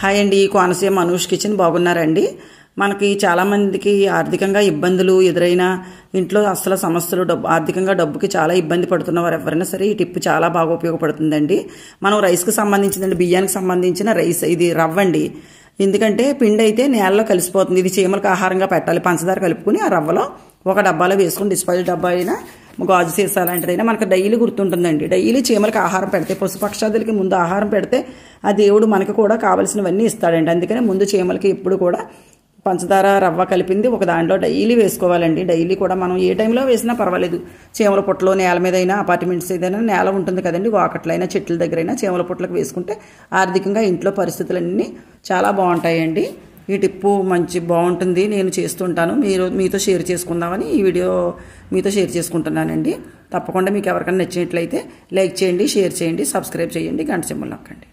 Hi అండి, Konaseema Anush kitchen బాగున్నారండి. మనకి చాలామందికి ఆర్థికంగా ఇబ్బందులు ఎదురైనా ఇంట్లో అసలు సమస్యలు ఆర్థికంగా డబ్బుకి చాలా ఇబ్బంది పడుతున్నవారు ఎవరైనా సరే ఈ టిప్ చాలా బాగా ఉపయోగపడుతుందండి. మనం రైస్కి సంబంధించిందండి, బియ్యానికి సంబంధించిన రైస్, ఇది రవ్వ అండి. ఎందుకంటే పిండి అయితే నేలలో కలిసిపోతుంది. ఇది చీమలకు ఆహారంగా పెట్టాలి. పంచదార కలుపుకుని ఆ రవ్వలో ఒక డబ్బాలో వేసుకుని, డిస్పోజల్ డబ్బా అయినా గాజు సీసా లాంటిదైనా మనకు డైలీ గుర్తుంటుందండి. డైలీ చీమలకు ఆహారం పెడితే, పశుపక్షాదులకి ముందు ఆహారం పెడితే ఆ దేవుడు మనకు కూడా కావలసినవన్నీ ఇస్తాడండి. అందుకని ముందు చీమలకి ఎప్పుడు కూడా పంచదార రవ్వ కలిపింది ఒక దాంట్లో డైలీ వేసుకోవాలండి. డైలీ కూడా మనం ఏ టైంలో వేసినా పర్వాలేదు. చీమల పుట్టలో నేల మీద అయినా, అపార్ట్మెంట్స్ ఏదైనా నేల ఉంటుంది కదండి, వాకట్లైనా చెట్ల దగ్గరైనా చీమల పుట్టలకు వేసుకుంటే ఆర్థికంగా ఇంట్లో పరిస్థితులన్నీ చాలా బాగుంటాయండి. ఈ టిప్పు మంచి బాగుంటుంది, నేను చేస్తుంటాను. మీతో షేర్ చేసుకుందామని ఈ వీడియో మీతో షేర్ చేసుకుంటున్నానండి. తప్పకుండా మీకు ఎవరికైనా నచ్చినట్లయితే లైక్ చేయండి, షేర్ చేయండి, సబ్స్క్రైబ్ చేయండి, గంట సింబల్ నొక్కండి.